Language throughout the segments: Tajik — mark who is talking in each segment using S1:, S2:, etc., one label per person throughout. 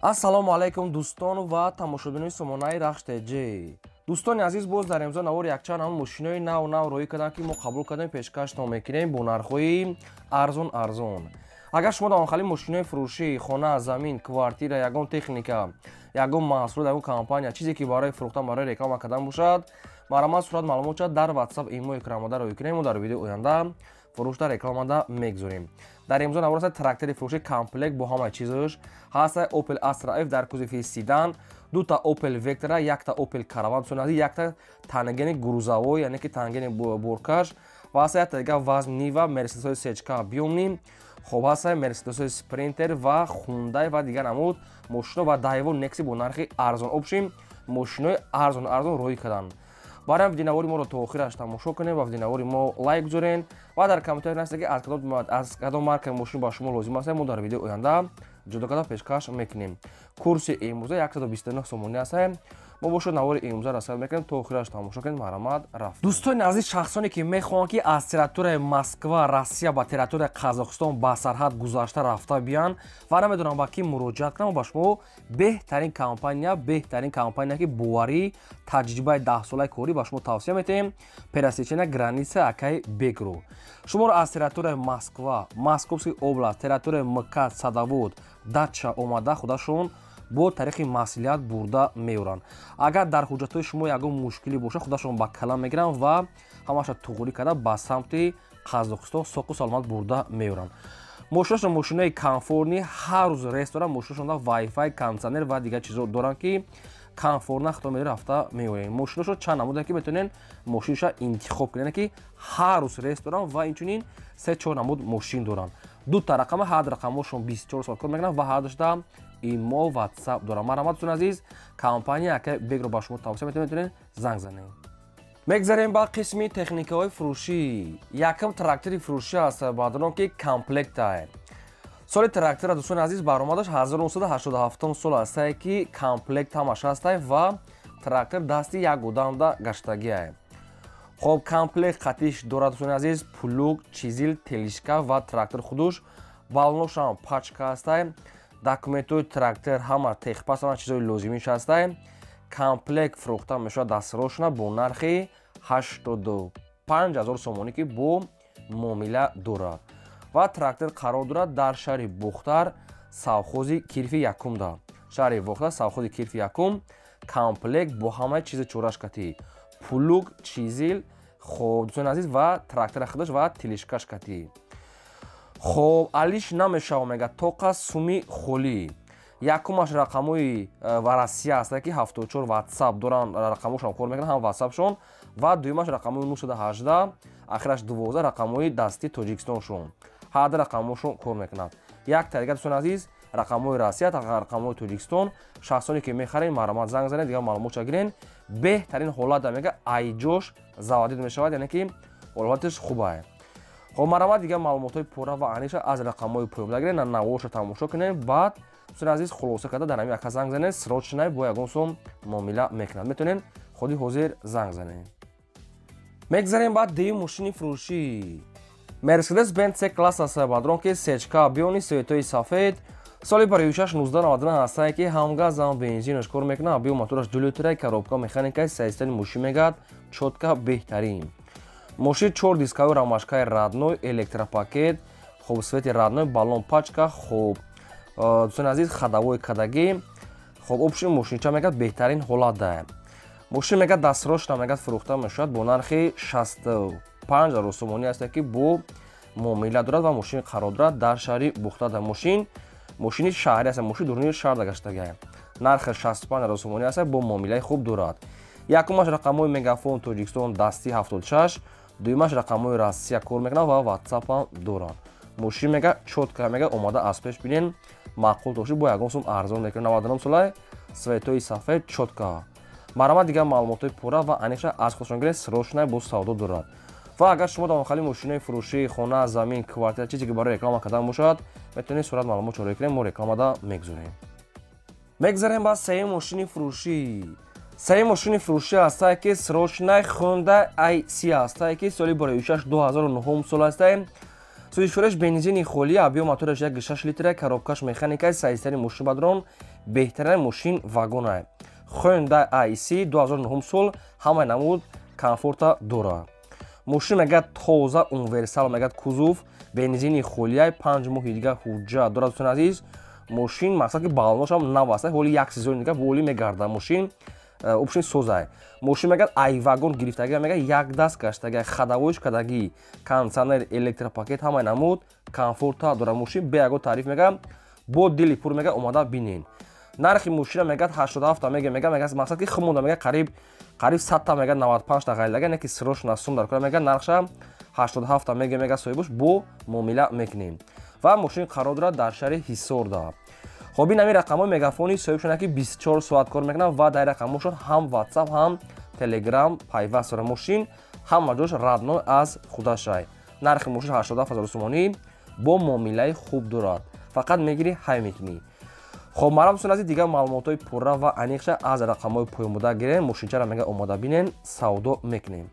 S1: ассалому алайкум дӯстону ва тамошобинони сомонаи рахштеҷӣ. дӯстони азиз, боз дар имзо навори якчанд ҳам мошинои нав роӣ кардам, ки мо қабул кардем, пешкаштон мекунем бо нархҳои арзон. агар шумо дар охали мошинои фурӯшӣ, хона, замин, квартира, ягон техника, ягон маҳсулот, ягон компания чизе ки барои фурӯхтан, барои реклама кардан бошад, маромад сурат маълумот шуд дар WhatsApp имои крамода роӣ кунем. мо дар видеои оянда фурӯшта рекламада мегузорем. дар имзо навор аст трактори фурӯши комплект бо ҳамаи чизаш ҳаст. Opel Astra F дар кузови седан, дута Opel Vectra, якта Opel Caravan сунади, якта тангени грузовой, яъне ки тангени буркаш ва ҳаст якта дига вазн Niva, Mercedes сечка объёмни, хоб ҳаст Mercedes Sprinter ва Hyundai ва дигар намуд мошино ва Daewoo Nexi бо нархи арзон. обшим мошинои арзон роӣ кардан. барои видеонавори моро то охираш тамошо кунед ва видеонавори мо лайк гузорен ва дар комментария нависед ки аз кадом маркаи мошин ба шумо лозим аст. мо дар видеои оянда ҷудо карда пешкаш мекунем. курси имрӯза 129 сомонӣ аст. мо бошед навори имрӯза расад мекунем. то охираш тамошо кунед. маромад рафт. дӯстони азиз, шахсоне ки мехоҳанд ки аз территорияи Москва, Россия ба территорияи Қазоқистон ба сарҳад гузашта рафта биён ва намедонам ба ки муроҷиат кунам, ба шумо беҳтарин компания ки боварӣ, таҷрибаи 10-солаи корӣ ба шумо тавсия метаҳем. Пересечения границы Акай Бегру. шуморо аз территорияи Москва, Московский област, территорияи МК, Садовод, Дача омада худашон бо тариқи маслиҳат бурда меоранд. агар дар ҳуҷҷатҳои шумо ягон мушкилӣ бошад, худашон ба калам мегиранд ва ҳамаша туғурӣ карда ба самти Қазоқистон соқу саломат бурда меоранд. мошинашон мошинаи комфортни, ҳар рӯз рейс доранд. мошинашон Wi-Fi, кондитсионер ва дигар чизо доранд ки комфортна хато рафта меоянд. мошинашон чанд намуда ки метавонен мошинша интихоб кунед, ки ҳар рӯз рейс доранд ва инчунин 3-4 намуд мошин доранд. дута рақама, ҳар рақамошон 24 соат кор мекунанд ва ҳар дошта имо WhatsApp доранд. маромадтон азиз, компания Акай Бегро ба шумо тавсия метавонед занг занед. мегзарем ба қисми техникаҳои фурӯшӣ. якам трактори фурӯшӣ аст бадон ки комплект аст. соли трактора дӯстони азиз баромадаш 1987 сол аст ки комплект ҳамаш аст ва трактор дасти як одамда гаштагӣ аст. хоб комплект қатиш дорад дӯстони азиз, плуг, чизил, телишка ва трактор худуш, балношам пачка аст. документҳои трактор ҳама техпас ва чизои лозимиш аст. комплект фурӯхта мешавад дастрошна бо нархи 85000 сомонӣ ки бо муомила дорад ва трактор қарор дорад дар шаҳри Бухтар, совхози Кирфи якумда. шаҳри Бухтар, совхози Кирфи якум. комплект бо ҳамаи чизи чорашкатӣ, плуг, чизил, хоб дӯстони азиз ва трактора худаш ва телишкаш катӣ. хоб алиш намешава мега тоқа суми холӣ. якумаш рақамои Россия аст ки 74 WhatsApp доранд, рақамошон кор мекунанд, ҳам WhatsAppшон ва дуюмаш рақамои 918, ахираш 12 рақамои дасти Тоҷикистоншон. ҳар ду рақамошон кор мекунанд. як тариқа дӯстони азиз, рақамои Россия, рақамои Тоҷикистон. шахсоне ки мехарен маромад занг занед, дигар маълумотша гирен. беҳтарин ҳолат мега айҷош заводид мешавад, яъне ки ҳолатиш хуб аст. хоб маромад дигар маълумотҳои пурра ва аниша аз рақамои поёмда гирен, навоша тамошо кунед. баъд дӯстони азиз, хулоса карда дар ҳамин яка занг занед, срочна бо ягон сом муомила мекунад. метавонед худи ҳозир занг занед. мегзарем ба дуюм мошини фурӯшӣ. Mercedes-Benz C-класс аст бадон ки сечка объёмни светои сафед. соли бароишаш 1999 аст ки ҳамгаз ҳам бензинаш кор мекунад. объём мотораш 2 литра, коробка механикаи системи мошин мегад чотка беҳтарин. мошин 4 дискаҳои рамашкаи радной, электропакет, хоб свети радной, баллон пачка, хоб дӯстони азиз, хадавои кадагӣ. хоб обшин мошинча мегад беҳтарин ҳолат дорад. мошин мегад дастрошна мегад фурӯхта мешавад бо нархи 65000 сомонӣ аст ки бо муомила дорад ва мошин қарор дорад дар шаҳри Бухтада. мошини шаҳрӣ аст, мошин дуруни шаҳр гаштагӣ. нархи 65000 сомонӣ аст, бо муомилаи хуб дорад. якумаш рақамои Мегафон Тоҷикистон дасти 76, дуюмаш рақамои Россия кор мекунад ва WhatsApp ҳам дорад. мошин мега чотка мега омада аз пеш бинен, маъқул бошид, бо ягон сум арзон мекунад. 99 солаи светои сафед чотка. маромад дигар маълумотои пурра ва аниша аз худшон гирен, срочна бо савдо дорад. ва агар шумо дар охали мошинои фурӯшӣ, хона, замин, квартира чизе ки барои реклама кардан бошад, метавонед сурат маълумотшо роӣ кунед, мо рекламада мегузорем. мегзарем ба сеюм мошини фурӯшӣ. сеюм мошини фурӯшӣ аст ки срочнаи Hyundai i30 аст ки соли бароишаш 2009 сол аст. сӯзишвораш бензини холӣ, объём мотораш 1.6 литра, коробкаш механикаи системи мошин бадрон, беҳтарин мошин вагонае. Hyundai IC 2009 сол ҳамаи намуд комфорта дора. Мошин мегӯяд тоза универсал мегӯяд кузов бензини холияи 5 моҳи дига ҳуҷҷат дорад. Дӯстони азиз, мошин мақсад ки балонашам нав аст, ҳоли як сезони дига воли мегарда мошин опшин созай. Мошин мегӯяд айвагон гирифтаги мегӯяд як даст гаштаги хадавоиш кадаги кондитсионер электропакет ҳамаи намуд комфорта дора. Мошин бе ягон таъриф мегӯяд бо дили пур мегӯяд омада бинен. нархи мошина мегӯяд 87 та мегӯяд мақсад ки хумонда мегӯяд қариб 100 та мегӯяд 95 та ғайлага не ки срочна сум дар кора мегӯяд нархша 87 та мегӯяд соҳибуш бо муомила мекунем. Ва мошин қарор дорад дар шаҳри Ҳисорда. хоб ин ҳамин рақамҳои мегафони соҳибшона ки 24 соат кор мекунанд ва дар рақамҳошон ҳам WhatsApp ҳам Telegram пайваст дорад. Мошин ҳама ҷош радной аз худашай. нархи мошин 87 000 сомонӣ бо муомилаи хуб дорад. фақат мегирӣ ҳай мекунӣ. хоб марам дӯстон азиз, дигар маълумотҳои пурра ва аниқша аз рақамҳои поёнбурда гирем. мошинчара мегӯяд омода бинен, савдо мекунем.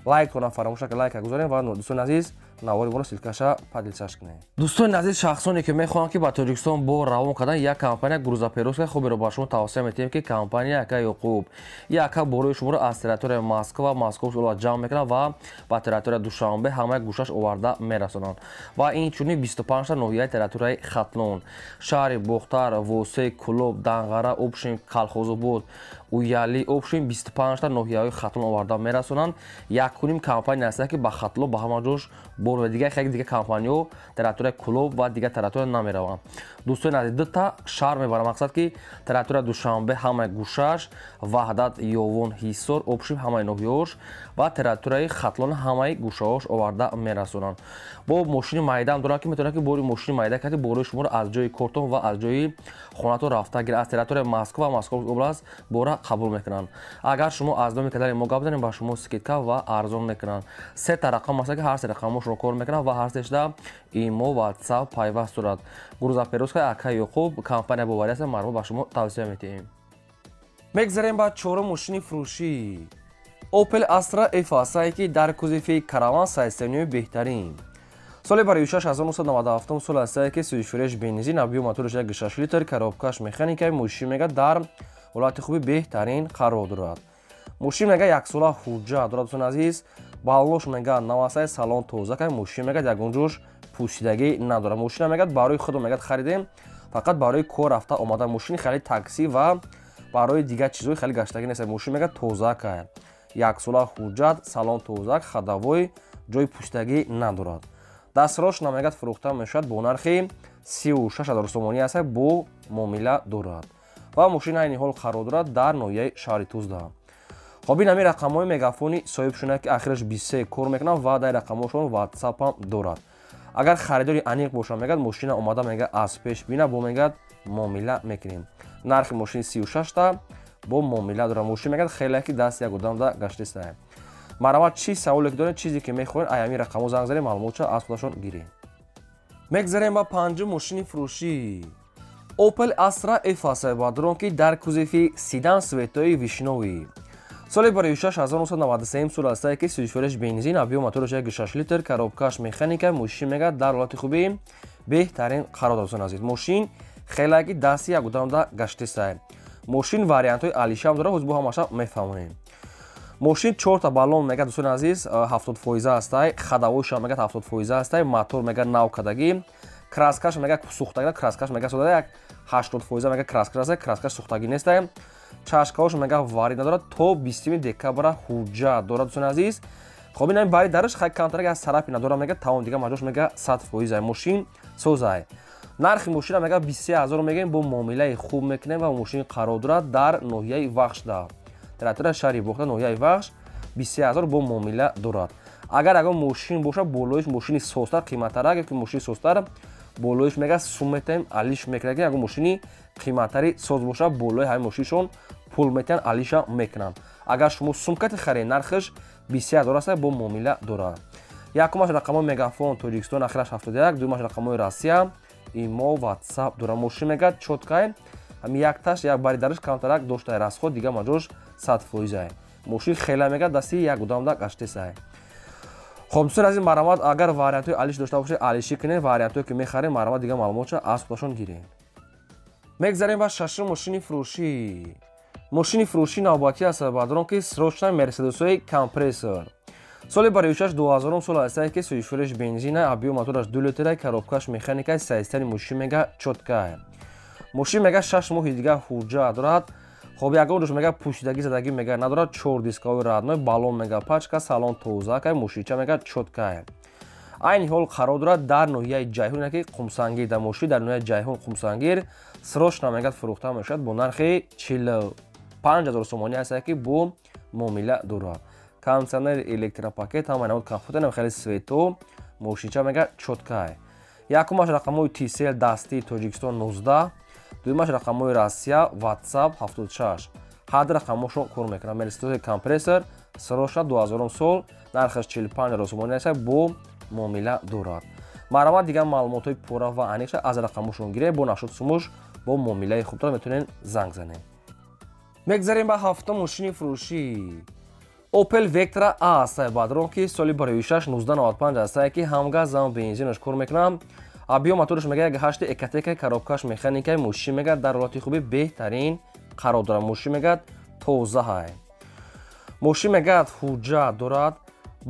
S1: лайк кунам, фаромӯша ки лайка гузорем ва дӯстони азиз навори моро силкаша падилсаш кунем. дӯстони азиз, шахсоне ки мехоҳанд ки ба Тоҷикистон бо равон кардан як компания грузоперевозка хуберо ба шумо тавсия метиҳем ки компания яка Ёқуб яка борои шуморо аз территорияи Москва шуло ҷамъ мекунад ва ба территорияи Душанбе ҳамаи гӯшаш оварда мерасонанд. ва инчунин 25 та ноҳияи территорияи Хатлон, шаҳри Бохтар, Восей, Кулоб, Данғара, Обшин, Калхозобод, Уяли, Обшин 25 та ноҳияҳои Хатлон оварда мерасонанд. Якуним компания аст ки ба Хатлон ба ҳама ҷош бор ва дигар компаниҳо территорияи Кулоб ва дигар территория намераванд. дӯстони азиз, ду та шаҳр мебарам, мақсад ки территорияи Душанбе ҳамаи гӯшаш, Ваҳдат, Ёвон, Ҳисор, Обшин ҳамаи ноҳияҳош ва территорияи Хатлон ҳамаи гӯшаҳош оварда мерасонанд. бо мошини майдаам дорад ки метавонад ки бори мошини майда карди борои шуморо аз ҷои кортон ва аз ҷои хонатон рафта гирад. аз территорияи Москва област бора қабул мекунанд. агар шумо аз номи канали мо гап занед, ба шумо скидка ва арзон мекунанд. се та рақам аст ки ҳар се рақамошро кор мекунанд ва ҳар сешда имо, WhatsApp пайваст дорад. грузоперевозка ака Ёқуб компания боварӣ аст, мардум ба шумо тавсия метиҳем. мегзарем ба чорум мошини фурӯшӣ. Opel Astra F-ае ки дар кузови караван сайстиёни беҳтарин. соли барои 1997 сол астае ки сӯзишфуреш бензин объем моториш 1.6 литр коробкаш механикаи мошин мегӯяд дар ҳолати хуби беҳтарин қарор дорад. мошин мегӯяд яксола ҳуҷҷат дорад. дӯстони азиз, баллош мегӯяд навасаи салон тозакай мошин мегӯяд ягон ҷош пӯсидагӣ надорад. мошина мегӯяд барои худам мегӯяд харидем, фақат барои кор рафта омада. мошини хеле таксӣ ва барои дигар чизҳои хеле гаштагӣ нест. мошин мегӯяд тозакай яксола ҳуҷҷат, салон тозак, хадавой, ҷои пӯсидагӣ надорад. дастрош намегӯяд фурӯхта мешавад бо нархи 36 000 сомонӣ аст бо муомила дорад ва мошин айни ҳол қарор дорад дар ноҳияи шаҳри Тузда. хоб ин ҳамин рақамҳои мегафони соҳибшона ки ахираш 23 кор мекунанд ва дар рақамҳошон WhatsApp ҳам дорад. агар харидори аниқ бошад мегӯяд мошина омада мегӯяд аз пеш бина бо мегӯяд муомила мекунем. нархи мошини 36 та бо муомила дорад. мошин мегӯяд хеле ки даст як одамда гаштисае. марамат чӣ саволе ки доред, чизе ки мехоҳед, аями рақамҳо занг занед, маълумотша аз худашон гиред. мегзарем ба панҷум мошини фурӯшӣ. Opel Astra F бадрон ки дар кузови седан светои вишневӣ. соли барои 1993 сол астае ки сӯзишфуреш бензин объем моториш 1.6 литр коробкаш механика мошин мегӯяд дар ҳолати хуби беҳтарин қарор дорад. азиз, мошин хеле ки дасти як одамда гаштисае. мошин вариантҳои алишам дорад, ҳозир бо ҳамаша мефаҳмонем. мошин 4 та баллон мегӯяд, дӯстони азиз, 70% астае, хадавойшам мегӯяд 70% астае, мотор мегӯяд нав кадагӣ, краскаш мегӯяд сӯхтагӣ, краскаш мегӯяд сода, як 80% мегӯяд краскаш астае, краскаш сӯхтагӣ нестае. чашкаош мегӯяд варид надорад, то 20 декабра ҳуҷҷат дорад. дӯстони азиз, хоб ин ҳамин бари дараш хай камтар аз сарафи надорад мегӯяд, тавон дига маҷош мегӯяд 100% мошин созае. нархи мошина мегӯяд 23 000 мегӯем, бо муомилаи хуб мекунем ва мошин қарор дорад дар ноҳияи Вахшда. территорияи шаҳри Бохта, ноҳияи Вахш 23 000 бо муомила дорад. агар ягон мошин бошад, болоиш мошини созтар қиматтарак, ёки мошини созтар болоиш мегӯяд сум метаҳем, алиш мекунад. ягон мошини қиматтари соз бошад, болои ҳамин мошиншон пул метаҳанд, алиша мекунанд. агар шумо сумкати харед, нархиш 23 000 аст, бо муомила дорад. якумаш рақамҳои мегафон Тоҷикистон ахираш 71, дуюмаш рақамҳои Россия, имо, WhatsApp дорад. мошин мегӯяд чоткай, ҳамин як таш, як бари дараш камтарак доштаи расход, дига маҷош 100%. мошин хеле мегӯяд дасти як одамда гаштисае. хоб дӯстони азиз, марамат агар вариантҳои алиш дошта бошед, алишӣ кунед, вариантҳое ки мехаред, марамат дига маълумотша аз худашон гиред. мегзарем ба шашум мошини фурӯшӣ. мошини фурӯшӣ навбатӣ аст бадро ки срочна мерседесҳои компрессор. соли барои 2000 сол астае ки суишуриш бензина абиё мотораш 2 литра коробкаш механикаи сайстани мошин мега чотка. мошин мега 6 моҳи дига ҳуҷҷат дорад. хоб ягон рӯз мега пӯшидагӣ задагӣ мега надорад. 4 дискаҳои радной, балон мега пачка, салон тозака, мошинча мега чотка. айни ҳол қарор дорад дар ноҳияи ҷайҳон ки қумсангир дар мошин дар ноҳияи ҷайҳон қумсангир срочна мега фурӯхта мешавад бо нархи 45000 сомонӣ аст ки бо муомила дорад. кондитсионер электропакет ҳамаи намуд комфортен хеле свето мошинча мега чотка. якумаш рақамҳои тисел дастии тоҷикистон 19, дуюмаш рақамҳои Россия WhatsApp 76. ҳад рақамҳошон кор мекунад. мерседес компрессор срочна 2000 сол нархаш 45000 сомонӣ аст бо муомила дорад. маърамат дигар маълумотҳои пурра ва аниқша аз рақамҳошон гирем бо нашуд сумуш бо муомилаи хубтар метавонед занг занед. мегзарем ба ҳафтум мошини фурӯшӣ. Opel Vectra A аст бадрон ки соли барои 1995 аст ки ҳамгаз зам бензинаш кор мекунад. абиё мотораш мега 1.8 экатека коробкаш механикаи мошин мега дар ҳолати хуби беҳтарин қарор дорад. мошин мега тоза ҳай. мошин мега ҳуҷҷат дорад.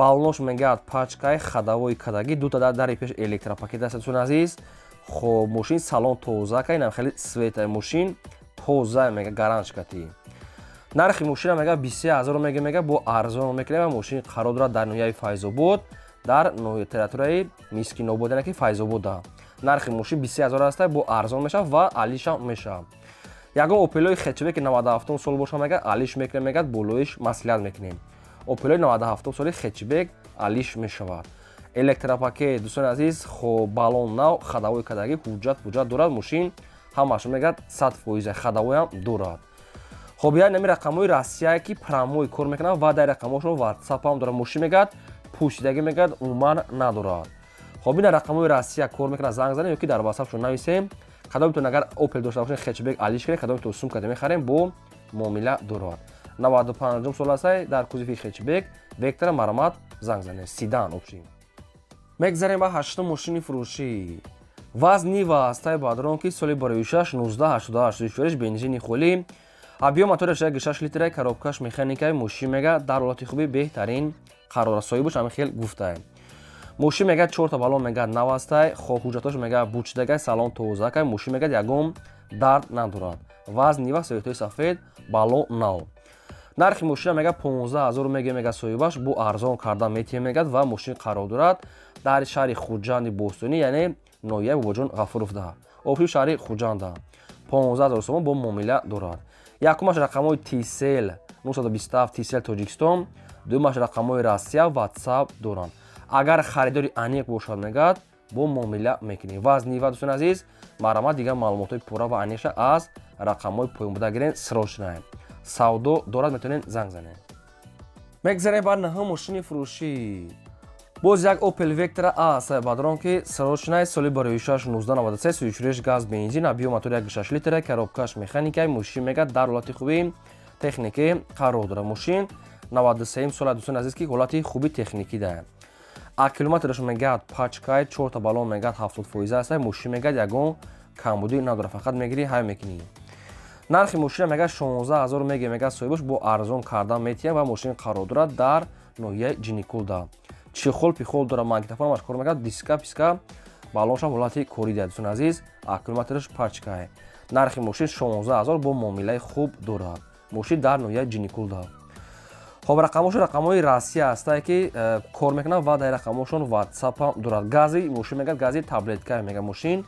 S1: балонош мега пачкаи хадавои кадаги ду та дари пеш электропакет аст дӯстон азиз. хоб мошин салон тоза кай нам хели светай мошин тоза мега гарантикати. нархи мошина мега 23000 мега бо арзон мекунем. мошин қарор дорад дар ноҳияи Файзобод дар ноҳияи территорияи Мискинобод ки Файзобода. нархи мошин 23000 аст бо арзон мешавад ва алиша мешавад. ягон опелои хетчбек 97 сол боша мега алиш мекунем мега болоиш маслиҳат мекунем. опелои 97 соли хетчбек алиш мешавад. электропакет дӯстони азиз хоб балон нав хадавои кадаги ҳуҷҷат дорад. мошин ҳамаш мега 100% хадавоям дорад. хоб я нами рақамҳои Россия ки прамои кор мекунад ва дар рақамҳошон WhatsApp ҳам дорад. мошин мега пӯшидагӣ мега умуман надорад. хоб ин рақамҳои Россия кор мекунад занг занем ёки дар WhatsApp нависем. кадом метавонед агар опел дошта бошед хетчбек алиш кунед кадом метавонед сумка мехарем бо муомила дорад. 95 сол аст дар кузови хетчбек Vectra маърамат занг занем седан опшин. мегзарем ба ҳаштум мошини фурӯшӣ. ваз нива аст бадрон ки соли барои 1988 бензини холӣ. абиё мотораш 1.6 литра коробкаш механикаи мошин мега дар ҳолати хуби беҳтарин қарор аст. соҳибаш ҳамин хел гуфтаем. мошин мега 4 та балон мега нав аст. хоб ҳуҷҷатош мега бучдага салон тозакай мошин мега ягон дард надорад. ваз нива светои сафед балон нав. нархи мошина мега 15000 мега соҳибаш бо арзон кардан метиҳем мегад ва мошин қарор дорад дар шаҳри хуҷанди бостонӣ яъне ноҳияи бобоҷон ғафуровда обши шаҳри хуҷанда 15000 сомон бо муомила дорад. якумаш рақамҳои тисел 927 тисел тоҷикистон, дуюмаш рақамҳои Россия WhatsApp доранд. агар харидори аниқ бошад мегад бо муомила мекунем. ваз нива дӯстон азиз маърамат дигар маълумотҳои пурра ва аниқша аз рақамҳои поёнбурда гирем срочна савдо дорад метавонед занг занед. мегзарем ба наҳум мошини фурӯшӣ. боз як Opel Vectra A аст бадрон ки срочнаи соли барои 1993 суичуриш газ бензин абиё мотори 1.6 литра коробкаш механикаи мошин мега дар ҳолати хуби техникӣ қарор дорад. мошин 93 сола дӯстон азиз ки ҳолати хуби техникӣ дорад. акилометраш мегад пачкай 4 та балон мегад 70% аст. мошин мегад ягон камбудӣ надорад фақат мегири ҳай мекунӣ. нархи мошина мега 16000 мега соҳибаш бо арзон кардан метиҳем ва мошин қарор дорад дар ноҳияи ҷиникулда. чихол пихол дорад магнитофонаш кор мекунад диска писка балоншам ҳолати корӣ дорад дӯстон азиз акилометраш пачкай. нархи мошин 16000 бо муомилаи хуб дорад. мошин дар ноҳияи ҷиникулда. хоб рақамҳои Россия аст ки кор мекунад ва дар рақамҳошон WhatsApp ҳам дорад. гази мошин мега гази таблетка мега мошин.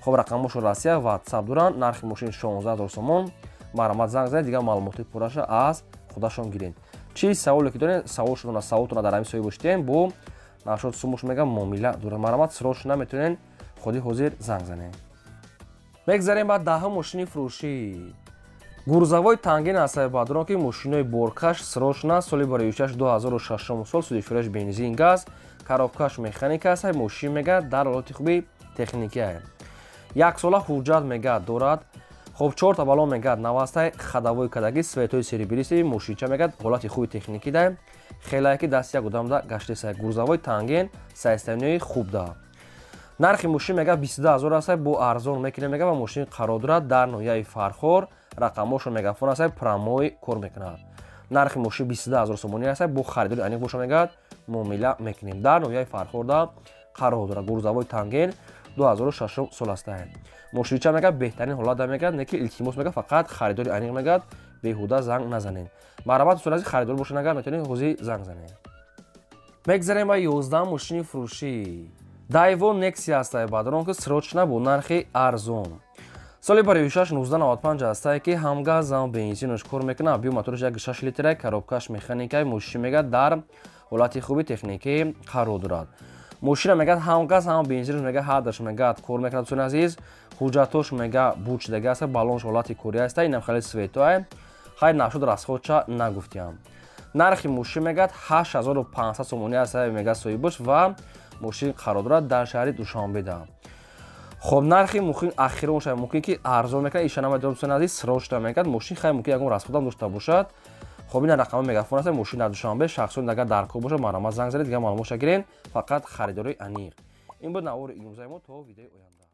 S1: хоб рақамҳошон Россия WhatsApp доранд. нархи мошин 16000 сомон. маърамат занг занед дигар маълумоти пурраша аз худашон гиред. чӣ саволе ки доред саволтона дар ҳамин соҳи боштем бо нашод сумуш мега муомила дорад. маърамат срочна метавонед худи ҳозир занг занед. мегзарем ба даҳум мошини фурӯшӣ. гурзавои тангин аст бадрон ки мошинои боркаш срочна соли барои 2006 сол судишураш бензин газ коробкаш механика аст. мошин мега дар ҳолати хуби техникӣ як сола ҳуҷҷат мега дорад. хоб 4 та балон мегад нав аст. хадавои кадаги светои серебриси мошинча мегад ҳолати хуби техникӣ да хелае ки дасти як одамда гаштеса. гурзавои тангин сайстаниёи хуб да. нархи мошин мега 22000 аст, бо арзон мекунем мега ва мошин қарор дорад дар ноҳияи Фархор. Рақамошо мегафон аст, промой кор мекунад. нархи мошин 22000 сомонӣ аст, бо харидори аниқ боша мегӯяд муомила мекунем. дар ноҳияи Фархорда қарор дорад. гурзавои танген 2006 сол аст. мошинча мега беҳтарин ҳолатда мегӯяд, не ки илтимос мега фақат харидори аниқ мегӯяд, беҳуда занг назанед. маърифат усулази харидор боша нагар метавонед ҳозир занг занед. мегзарем ба 11 мошини фурӯшӣ. Daiwo Nexia аст, бадронки срочна бо нархи арзон. соли барои 1995 аст ки ҳамгаз зам бензинош кор мекунад. объём моторош 1.6 литр, коробкаш механикаи мошин мега дар ҳолати хуби техникӣ қарор дорад. мошина мегӯяд ҳамгаз ҳам бензинош мега ҳадаш мегӯяд кор мекунад. дӯстони азиз, ҳуҷҷатош мега буч дега аст, баллонш ҳолати кори аст. инам хеле светоа. хайр нашуд расходча нагуфтиям. нархи мошин мегӯяд 8500 сомонӣ аст, мега соҳибош ва мошин қарор дорад дар шаҳри Душанбеда. خب нархи мухин ахирон шаyd мумкин ки арзон мекунад. иша намедонам дӯстони азиз, срочна мекунад. мошин хай мумкин ягон расходам дошта бошад. خب ин рақама мегафон аст. мошин дар Душанбе шахсони дагар дар кор бошад, маромат занг занед, дигар маълумотша гирен, фақат харидори аниқ. ин буд навори имрӯзаи мо. то видеои оянда.